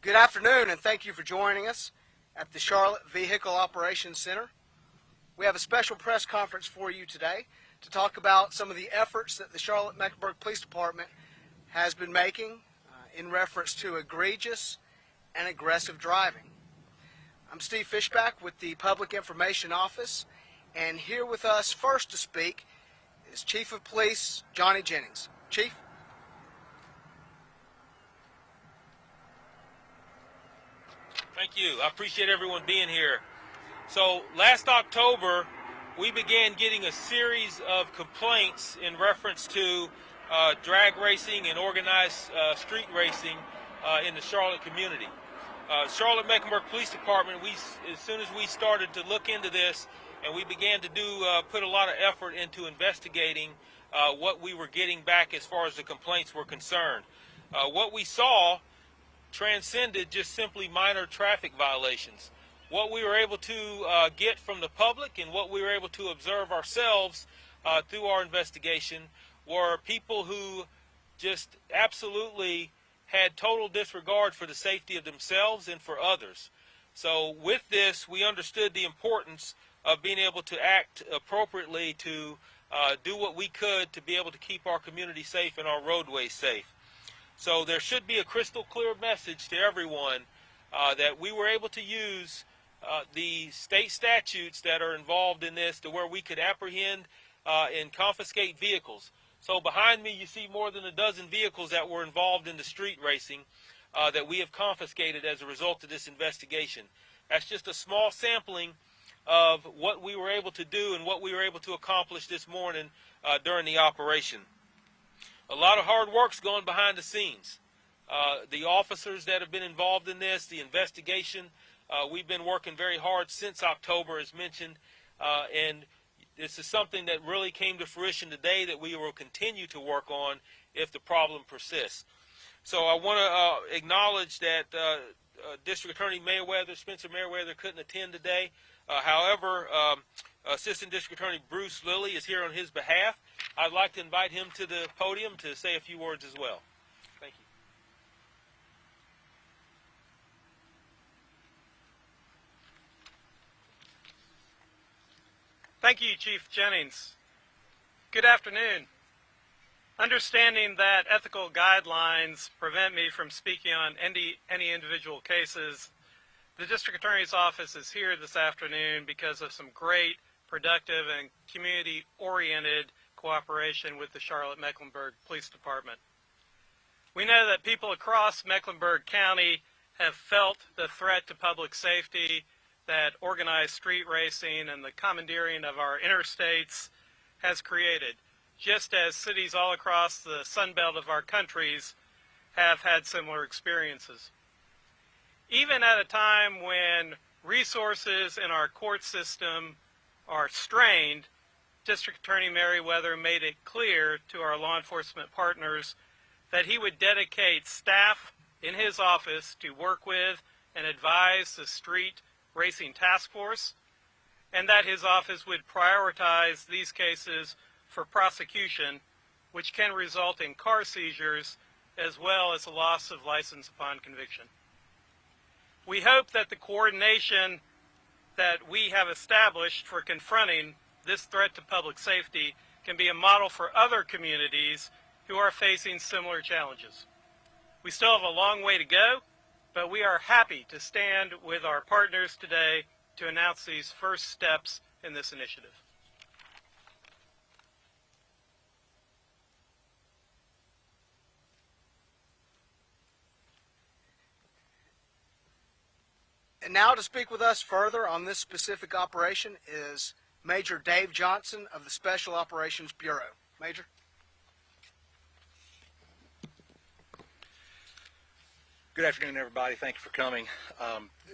Good afternoon, and thank you for joining us at the Charlotte Vehicle Operations Center. We have a special press conference for you today to talk about some of the efforts that the Charlotte-Mecklenburg Police Department has been making in reference to egregious and aggressive driving. I'm Steve Fishback with the Public Information Office, and here with us first to speak is Chief of Police Johnny Jennings. Chief? Thank you. I appreciate everyone being here. So last October, we began getting a series of complaints in reference to drag racing and organized street racing in the Charlotte community. Charlotte-Mecklenburg Police Department, as soon as we started to look into this, and we began to put a lot of effort into investigating what we were getting back as far as the complaints were concerned. What we saw transcended just simply minor traffic violations. What we were able to get from the public and what we were able to observe ourselves through our investigation were people who just absolutely had total disregard for the safety of themselves and for others. So with this, we understood the importance of being able to act appropriately to do what we could to be able to keep our community safe and our roadways safe. So there should be a crystal clear message to everyone that we were able to use the state statutes that are involved in this to where we could apprehend and confiscate vehicles. So behind me you see more than a dozen vehicles that were involved in the street racing that we have confiscated as a result of this investigation. That's just a small sampling of what we were able to do and what we were able to accomplish this morning during the operation. A lot of hard work's going behind the scenes. The officers that have been involved in this, the investigation, we've been working very hard since October, as mentioned, and this is something that really came to fruition today that we will continue to work on if the problem persists. So I want to acknowledge that District Attorney Spencer Mayweather couldn't attend today. However, Assistant District Attorney Bruce Lilly is here on his behalf. I'd like to invite him to the podium to say a few words as well. Thank you. Thank you, Chief Jennings. Good afternoon. Understanding that ethical guidelines prevent me from speaking on any individual cases, the District Attorney's Office is here this afternoon because of some great, productive, and community-oriented cooperation with the Charlotte-Mecklenburg Police Department. We know that people across Mecklenburg County have felt the threat to public safety that organized street racing and the commandeering of our interstates has created, just as cities all across the Sunbelt of our countries have had similar experiences. Even at a time when resources in our court system are strained, District Attorney Mayweather made it clear to our law enforcement partners that he would dedicate staff in his office to work with and advise the Street Racing Task Force, and that his office would prioritize these cases for prosecution, which can result in car seizures as well as a loss of license upon conviction. We hope that the coordination that we have established for confronting this threat to public safety can be a model for other communities who are facing similar challenges. We still have a long way to go, but we are happy to stand with our partners today to announce these first steps in this initiative. And now to speak with us further on this specific operation is Major Dave Johnson of the Special Operations Bureau. Major? Good afternoon, everybody. Thank you for coming.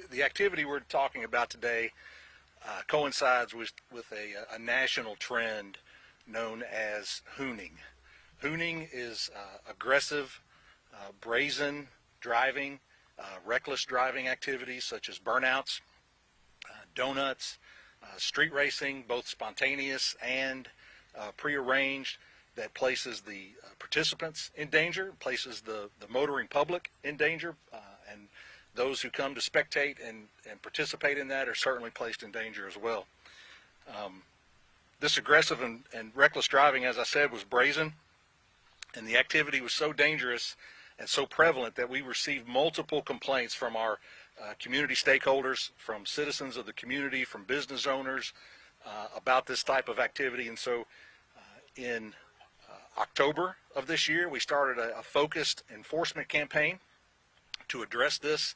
The activity we're talking about today coincides with a national trend known as hooning. Hooning is aggressive, brazen driving, reckless driving activities such as burnouts, donuts, street racing, both spontaneous and prearranged, that places the participants in danger, places the motoring public in danger, and those who come to spectate and participate in that are certainly placed in danger as well. This aggressive and reckless driving, as I said, was brazen, and the activity was so dangerous and so prevalent that we received multiple complaints from our community stakeholders, from citizens of the community, from business owners about this type of activity. And so in October of this year, we started a focused enforcement campaign to address this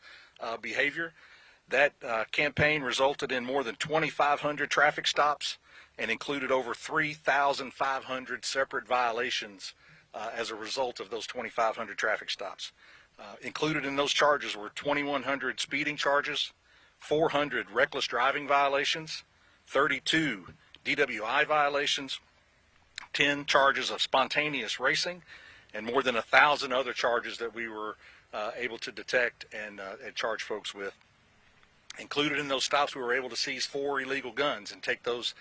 behavior. That campaign resulted in more than 2,500 traffic stops and included over 3,500 separate violations as a result of those 2,500 traffic stops. Included in those charges were 2,100 speeding charges, 400 reckless driving violations, 32 DWI violations, 10 charges of spontaneous racing, and more than 1,000 other charges that we were able to detect and charge folks with. Included in those stops, we were able to seize 4 illegal guns and take those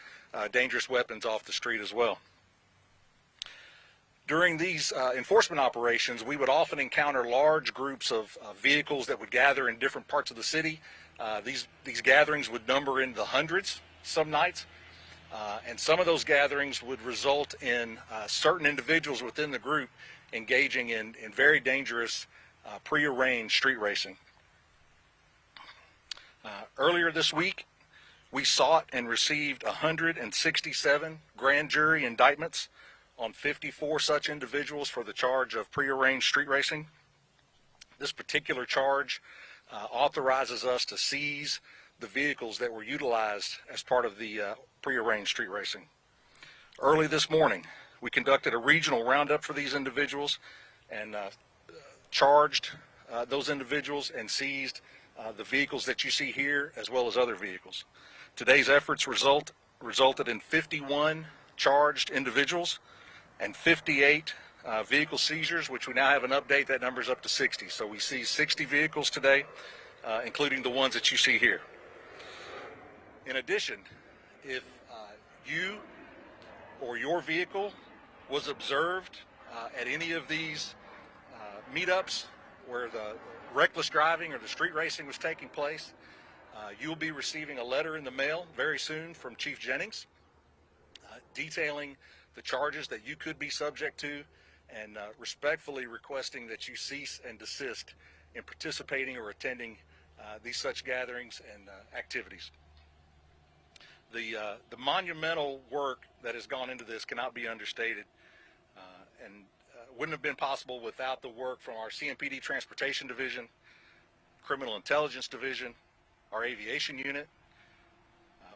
dangerous weapons off the street as well. During these enforcement operations, we would often encounter large groups of vehicles that would gather in different parts of the city. These gatherings would number in the hundreds some nights, and some of those gatherings would result in certain individuals within the group engaging in very dangerous prearranged street racing. Earlier this week, we sought and received 167 grand jury indictments on 54 such individuals for the charge of prearranged street racing. This particular charge authorizes us to seize the vehicles that were utilized as part of the prearranged street racing. Early this morning, we conducted a regional roundup for these individuals and charged those individuals and seized the vehicles that you see here, as well as other vehicles. Today's efforts resulted in 51 charged individuals and 58 vehicle seizures, which we now have an update. That number's up to 60. So we seized 60 vehicles today, including the ones that you see here. In addition, if you or your vehicle was observed at any of these meetups where the reckless driving or the street racing was taking place, you'll be receiving a letter in the mail very soon from Chief Jennings detailing the charges that you could be subject to and respectfully requesting that you cease and desist in participating or attending these such gatherings and activities. The monumental work that has gone into this cannot be understated, and wouldn't have been possible without the work from our CMPD Transportation Division, Criminal Intelligence Division, our Aviation Unit,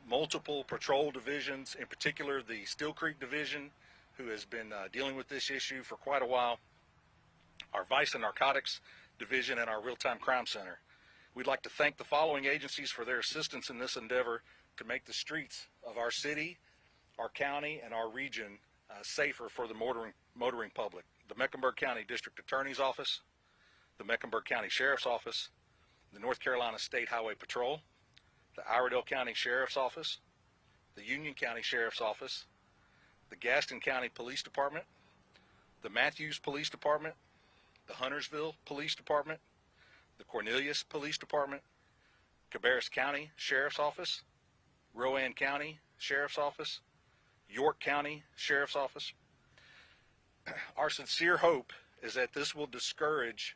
multiple patrol divisions, in particular the Steel Creek Division, who has been dealing with this issue for quite a while, our Vice and Narcotics Division, and our Real-Time Crime Center. We'd like to thank the following agencies for their assistance in this endeavor to make the streets of our city, our county, and our region safer for the motoring public. The Mecklenburg County District Attorney's Office, the Mecklenburg County Sheriff's Office, the North Carolina State Highway Patrol, the Iredell County Sheriff's Office, the Union County Sheriff's Office, the Gaston County Police Department, the Matthews Police Department, the Huntersville Police Department, the Cornelius Police Department, Cabarrus County Sheriff's Office, Rowan County Sheriff's Office, York County Sheriff's Office. Our sincere hope is that this will discourage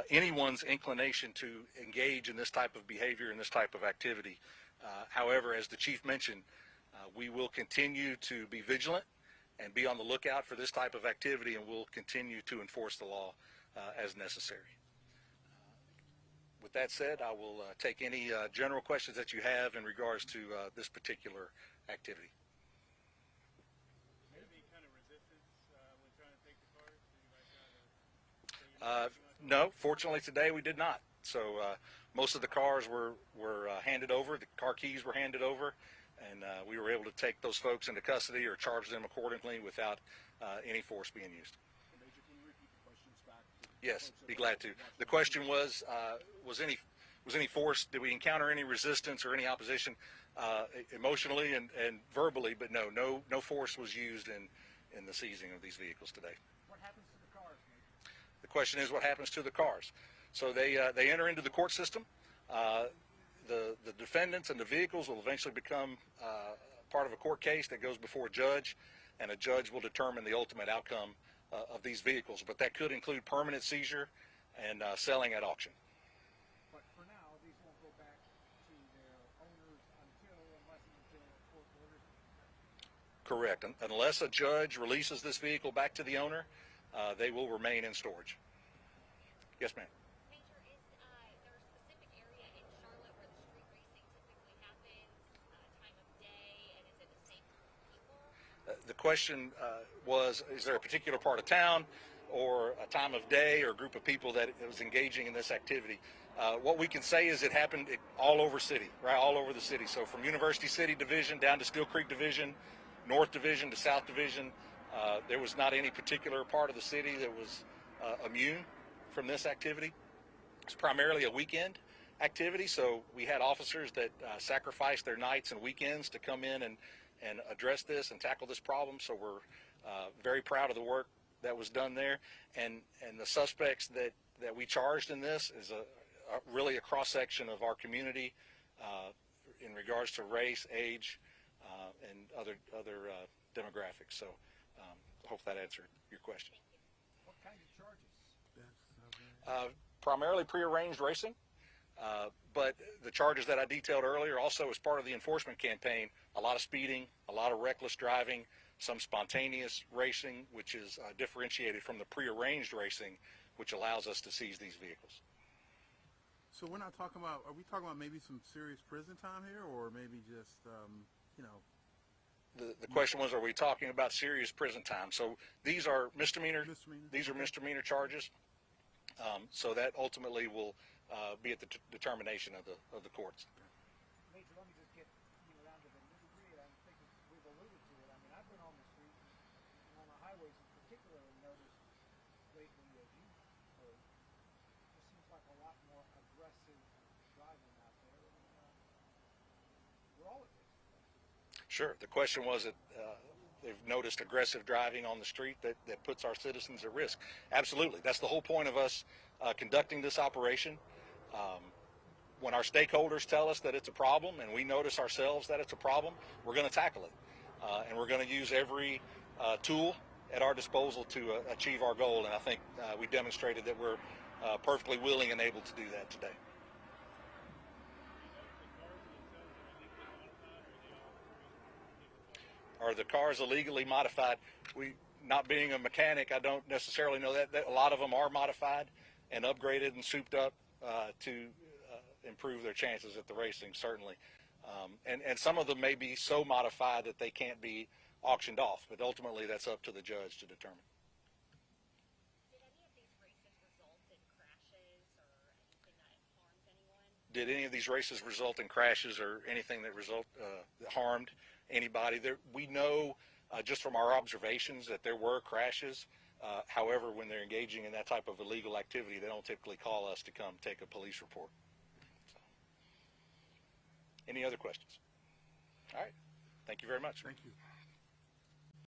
anyone's inclination to engage in this type of behavior and this type of activity. However, as the Chief mentioned, we will continue to be vigilant and be on the lookout for this type of activity, and we'll continue to enforce the law as necessary. With that said, I will take any general questions that you have in regards to this particular activity. Any kind of resistance when trying to take the cars? No, fortunately today we did not. So most of the cars were handed over, the car keys were handed over, and we were able to take those folks into custody or charge them accordingly without any force being used. Major, can you repeat the questions back? Yes, be glad to. The question was any force, did we encounter any resistance or any opposition emotionally and verbally, but no force was used in the seizing of these vehicles today. What happens to the cars, Major? The question is, what happens to the cars? So they enter into the court system. The defendants and the vehicles will eventually become part of a court case that goes before a judge, and a judge will determine the ultimate outcome of these vehicles. But that could include permanent seizure and selling at auction. But for now, these won't go back to their owners until court orders. Correct. Unless a judge releases this vehicle back to the owner, they will remain in storage. Yes, ma'am. Major, is there a specific area in Charlotte where the street racing typically happens, time of day, and is it the same group of people? The question was, is there a particular part of town or a time of day or a group of people that was engaging in this activity? What we can say is it happened all over city, right? All over the city. So from University City Division down to Steel Creek Division, North Division to South Division, there was not any particular part of the city that was immune from this activity. It's primarily a weekend activity, so we had officers that sacrificed their nights and weekends to come in and address this and tackle this problem. So we're very proud of the work that was done there, and the suspects that we charged in this is really a cross-section of our community in regards to race, age, and other demographics. So I hope that answered your question. What kind of charges? Primarily prearranged racing, but the charges that I detailed earlier also as part of the enforcement campaign, a lot of speeding, a lot of reckless driving, some spontaneous racing, which is differentiated from the prearranged racing, which allows us to seize these vehicles. So we're not talking about, are we talking about maybe some serious prison time here, or maybe just, you know? The question was, are we talking about serious prison time? So these are misdemeanor. These are misdemeanor charges. So that ultimately will be at the determination of the courts. Major, let me just get down to the nitty-gritty. I think we've alluded to it. I mean, I've been on the street and on the highways in particular and noticed lately, as you've heard, it seems like a lot more aggressive driving out there. And, we're all at risk. Sure. The question was that they've noticed aggressive driving on the street that puts our citizens at risk. Absolutely. That's the whole point of us conducting this operation. When our stakeholders tell us that it's a problem and we notice ourselves that it's a problem, we're going to tackle it. And we're going to use every tool at our disposal to achieve our goal. And I think we demonstrated that we're perfectly willing and able to do that today. Are the cars illegally modified? Not being a mechanic, I don't necessarily know that a lot of them are modified and upgraded and souped up to improve their chances at the racing, certainly. And some of them may be so modified that they can't be auctioned off, but ultimately that's up to the judge to determine. Did any of these races result in crashes or anything that harmed anyone? Did any of these races result in crashes or anything that harmed anybody? We know just from our observations that there were crashes. However, when they're engaging in that type of illegal activity, they don't typically call us to come take a police report. So, any other questions? All right. Thank you very much. Thank you.